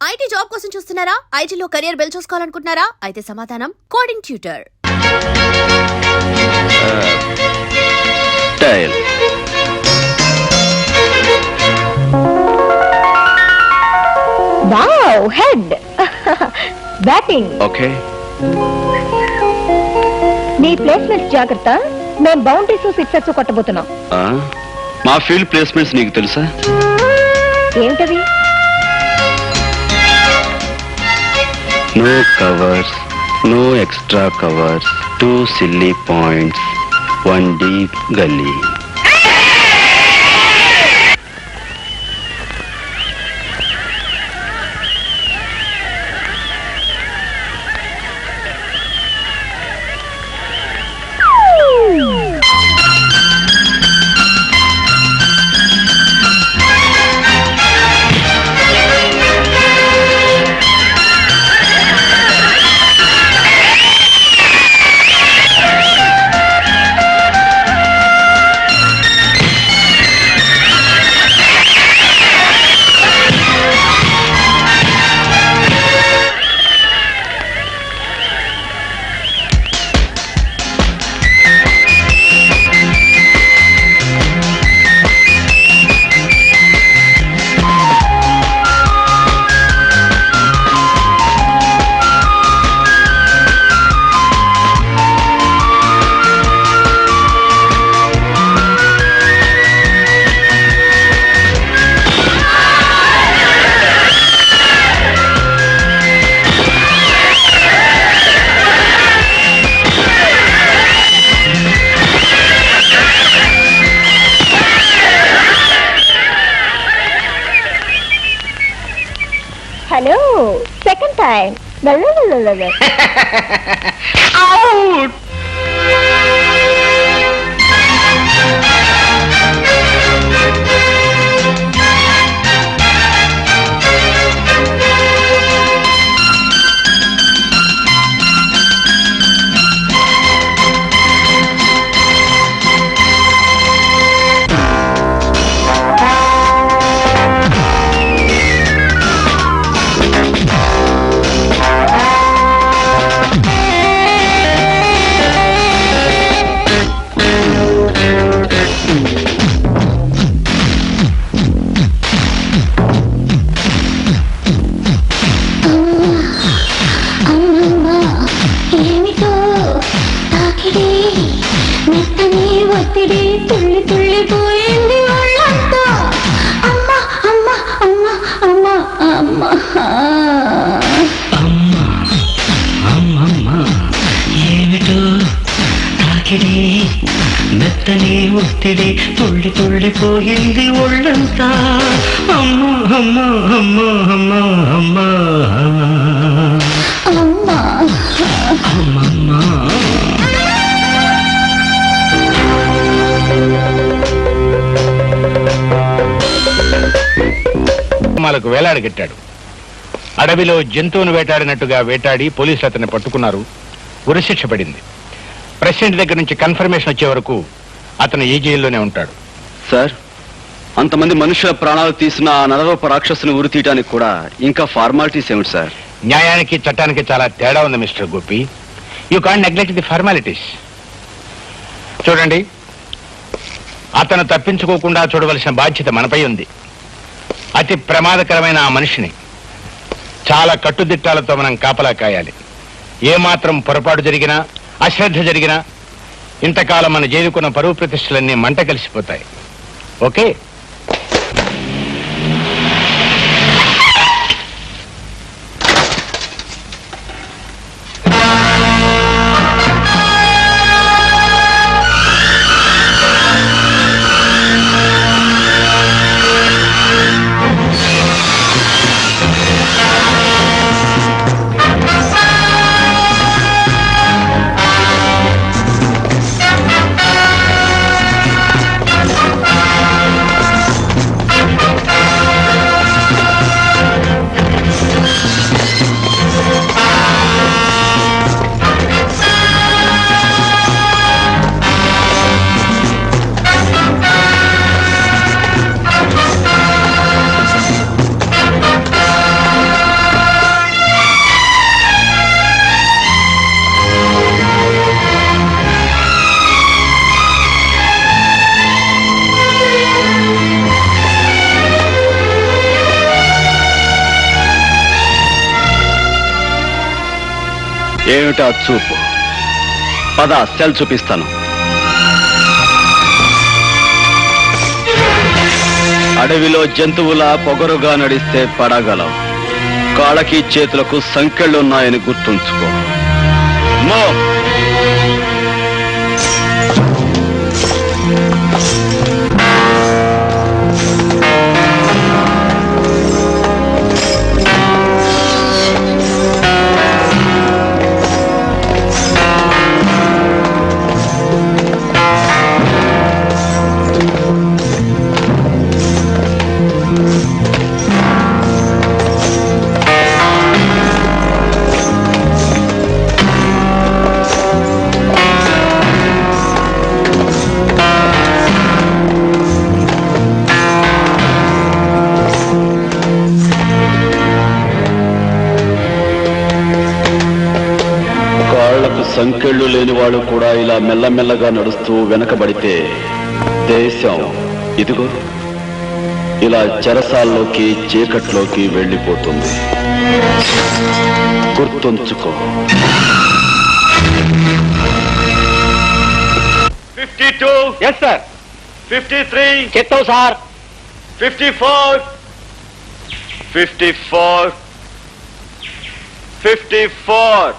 IT job కోసం చూస్తున్నారా? ఐటీలో కెరియర్ బిల్డ్ చూసుకోవాలనుకుంటున్నారా? అయితే సమాధానం coding tutor. Wow, head batting. Okay, నీ ప్లేస్మెంట్స్ జాగ్రత్త. మేము బౌండరీస్ సిక్సర్స్ కొట్టబోతున్నాం. మా ఫీల్డ్ ప్లేస్మెంట్స్ నీకు తెలుసా? ఏమిటవి? No covers, no extra covers, 2 silly points, 1 deep gully. Hello, second time. Out! ఒత్తిడి తుళ్ళి తుళ్ళి పోయింది వాళ్ళంతా. అమ్మ అమ్మ అమ్మ అమ్మ అమ్మ అమ్మమ్మ ఏమిటో తాకిడి, మెత్తని ఒత్తిడి, తుళ్ళి తుళ్ళిపోయింది ఒళ్ళంతా. అమ్మ అమ్మ అమ్మ అమ్మ అమ్మ అమ్మ అమ్మమ్మ. మాలకు వేలాడగట్టాడు. అడవిలో జంతువును వేటాడినట్టుగా వేటాడి పోలీసులు అతన్ని పట్టుకున్నారు. ఉరిశిక్ష పడింది. ప్రెసిడెంట్ దగ్గర నుంచి కన్ఫర్మేషన్ వచ్చే వరకు అతను ఈ జైల్లోనే ఉంటాడు. సార్, అంతమంది మనుషుల ప్రాణాలు తీసిన ఆ నరరూప రాక్షసుని ఉరి తీయడానికి కూడా ఇంకా ఫార్మాలిటీస్ ఏమిటి సార్? న్యాయానికి చట్టానికి చాలా తేడా ఉంది mister Gopi. You can't neglect the formalities. చూడండి, అతను తప్పించుకోకుండా చూడవలసిన బాధ్యత మనపై ఉంది. అతి ప్రమాదకరమైన ఆ మనిషిని చాలా కట్టుదిట్టాలతో మనం కాపలా కాయాలి. ఏమాత్రం పొరపాటు జరిగినా, అశ్రద్ధ జరిగినా ఇంతకాలం మన జైలుకున్న పరువు ప్రతిష్టలన్నీ మంట కలిసిపోతాయి. ఓకే? ఏమిటా చూపు? పద సెల్ చూపిస్తాను. అడవిలో జంతువులా పొగరుగా నడిస్తే పడగలవు. కాళ్ళకి చేతులకు సంకెళ్ళున్నాయని గుర్తుంచుకో. మో సంకెళ్ళు లేని వాడు కూడా ఇలా మెల్లమెల్లగా నడుస్తూ వెనకబడితే దేశం ఇదిగో ఇలా చెరసాల్లోకి చీకట్లోకి వెళ్ళిపోతుంది. గుర్తుంచుకో. 52. Yes sir. 53. చెప్తావు సార్. 54. 54. 54.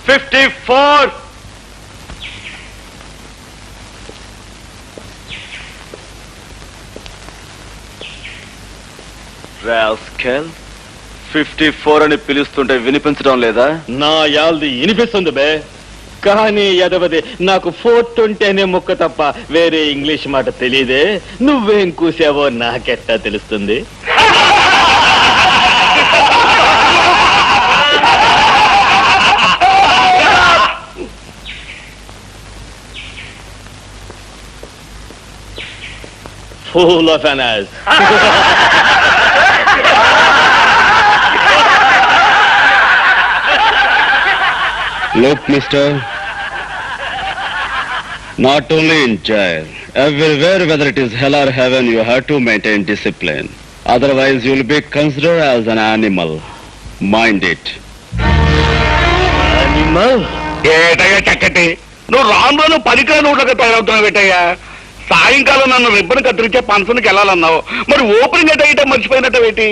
54. రాస్కెల్, 54 అని పిలుస్తుంటే వినిపించడం లేదా? నా యాల్ది వినిపిస్తుంది బే, కానీ ఎదవది నాకు 420 అనే ముక్క తప్ప వేరే ఇంగ్లీష్ మాట తెలియదే. నువ్వేం కూసావో నాకెట్టా తెలుస్తుంది? Full of an ass. Look, mister, not only in jail, everywhere, whether it is hell or heaven, you have to maintain discipline. Otherwise, you will be considered as an animal. Mind it. Animal? ఏటయ్యా చక్కటి, నువ్వు రాను పనికిరా నోట్లకి తయారవుతున్నావు ఏటయ్యా. సాయంకాలం నన్ను ribbon కత్తిరించే ఫంక్షన్కి వెళ్ళాలన్నావు, మరి opening ఎటైతే మర్చిపోయినట్టేటి?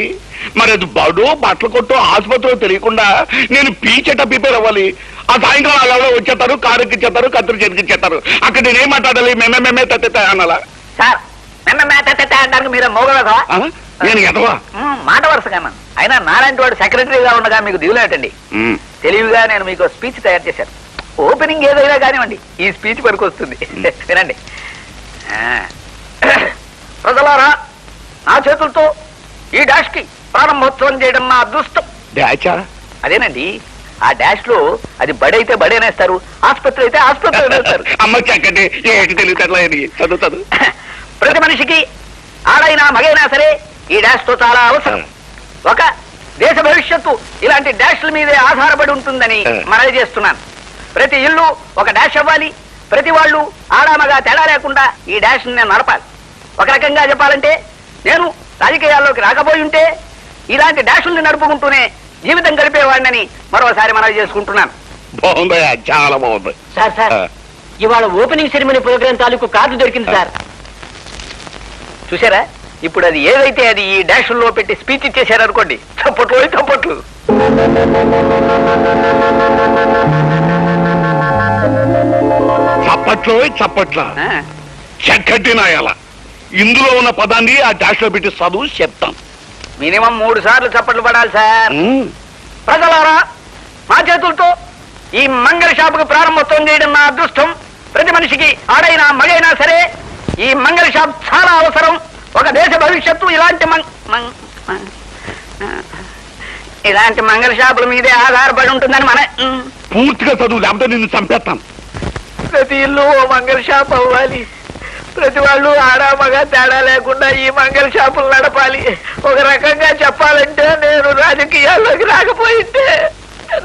మరి అది బడు బట్టలు కొట్టు ఆసుపత్రిలో తెలియకుండా నేను పీచెట ప్రిపేర్ అవ్వాలి. ఆ సాయంకాలం అలా వచ్చేస్తారు, కారు ఎక్కిచ్చేస్తారు, కత్తిరి చెరికిచ్చేస్తారు. అక్కడ నేనేం మాట్లాడాలి? మేమే తత్తే అనాలా? సార్ అంటానికి మీరు మోగలదా? నేను ఎదవా మాట వరుసగా. అయినా నారాయణ వాడు సెక్రటరీగా ఉండగా మీకు దిగులేటండి. తెలివిగా నేను మీకు స్పీచ్ తయారు చేశాను. ఓపెనింగ్ ఏదైనా కానివ్వండి, ఈ స్పీచ్ వరకు వస్తుంది. వినండి. ప్రజలారా, నా చేతులతో ఈ డాష్ కి ప్రారంభోత్సవం చేయడం నా అదృష్టం. డాచా? అదేనండి, ఆ డాష్ లో అది బడైతే బడేనేస్తారు, ఆసుపత్రి అయితే ఆసుపత్రి అనేస్తారు. అమ్మ చక్కటి ఏటి తెలియట్లా చదువు. ప్రతి మనిషికి ఆడైనా మగైనా సరే ఈ డాష్ తో చాలా అవసరం. ఒక దేశ భవిష్యత్తు ఇలాంటి డాష్ల మీదే ఆధారపడి ఉంటుందని మనవి చేస్తున్నాను. ప్రతి ఇల్లు ఒక డాష్ అవ్వాలి. ప్రతి వాళ్ళు ఆడామగా తేడా లేకుండా ఈ డాష్ నేను నడపాలి. ఒక రకంగా చెప్పాలంటే, నేను రాజకీయాల్లోకి రాకపోయి ఉంటే ఇలాంటి డాషుల్ని నడుపుకుంటూనే జీవితం గడిపేవాడినని మరోసారి మనవి చేసుకుంటున్నాను. బాగుందయ్యా, చాలా బాగుంది. సార్ ఇవాళ ఓపెనింగ్ సెరమనీ ప్రోగ్రాం తాలూకు కార్డు దొరికింది సార్. చూసారా, ఇప్పుడు అది ఏదైతే అది ఈ డాషుల్లో పెట్టి స్పీచ్ ఇచ్చేశారు అనుకోండి, చప్పట్లు. చప్పట్ల చక్కటి నాయాల. ఇందులో ఉన్న పదాన్ని ఆ డాష్ లో పెట్టి చదువు చెప్తాం. మినిమం 3 సార్లు చప్పట్లు పడాలి సార్. ప్రజలారా, మా చేతులతో ఈ మంగళ షాపుకి ప్రారంభోత్సవం చేయడం నా అదృష్టం. ప్రతి మనిషికి ఆడైనా మగైనా సరే ఈ మంగళ షాప్ చాలా అవసరం. ఒక దేశ భవిష్యత్తు ఇలాంటి మంగళ షాపుల మీదే ఆధారపడి ఉంటుందని మన పూర్తిగా చదువు, లేకపోతే నిన్ను చంపేస్తాం. ప్రతి ఇల్లు ఓ మంగళ షాప్ అవ్వాలి. ప్రతి వాళ్ళు ఆడా మగ తేడా లేకుండా ఈ మంగళ షాపులు నడపాలి. ఒక రకంగా చెప్పాలంటే, నేను రాజకీయాల్లోకి రాకపోయింటే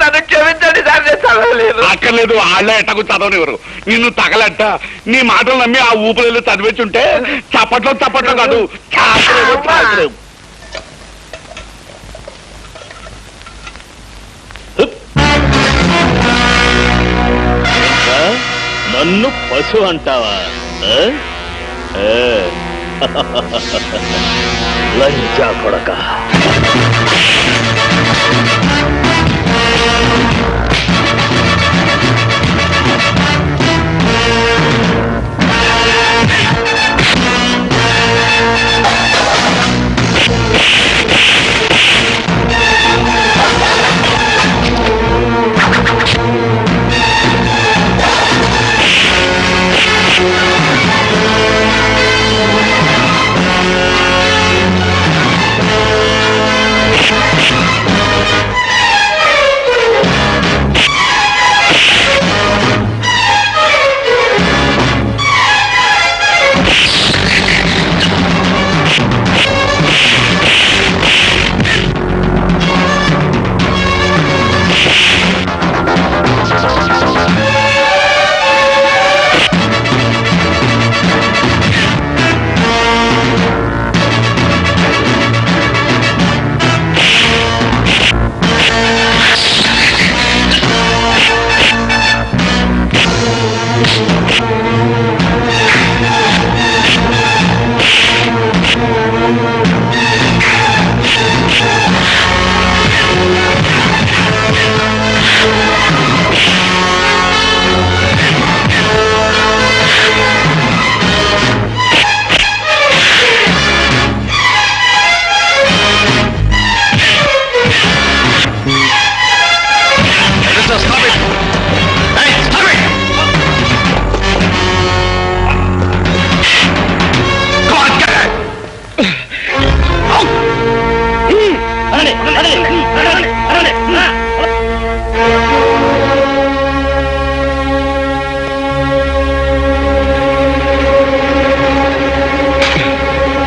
నన్ను క్షమించండి సార్, నేను చదవలేదు. అక్కర్లేదు, వాళ్ళ ఎట్టకు చదవనివ్వరు. నిన్ను తగలట్ట నీ మాటలు నమ్మి ఆ ఊపిరిలో చదివించుంటే చప్పట్లో కాదు, చాకలేవు. నన్ను పశు అంటావా? లంచా కొడక.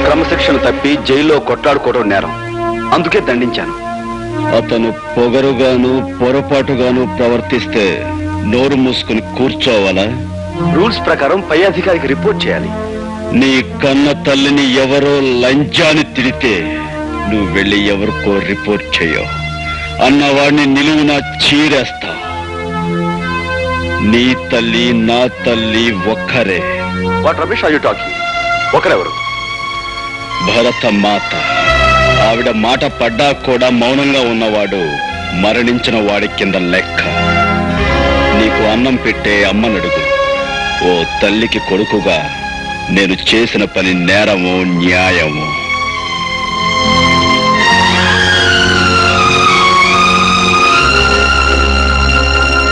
క్రమశిక్షణ తప్పి జైల్లో కొట్లాడుకోవడం నేరం, అందుకే దండించాను. అతను పొగరుగాను పొరపాటుగాను ప్రవర్తిస్తే నోరు మూసుకుని కూర్చోవాలా? రూల్స్ ప్రకారం పై అధికారికి రిపోర్ట్ చేయాలి. నీ కన్న తల్లిని ఎవరో లంచాన్ని తిడితే నువ్వు వెళ్ళి ఎవరికో రిపోర్ట్ చేయవు అన్నవాడిని నిలువున చీరేస్తా. నీ తల్లి నా తల్లి ఒక్కరే. What Ramesh are you talking? ఒకరెవరు? భరత మాత. ఆవిడ మాట పడ్డా కూడా మౌనంగా ఉన్నవాడు మరణించిన వాడి కింద లెక్క. నీకు అన్నం పెట్టే అమ్మనడుగు. ఓ తల్లికి కొడుకుగా నేను చేసిన పని నేరము న్యాయము.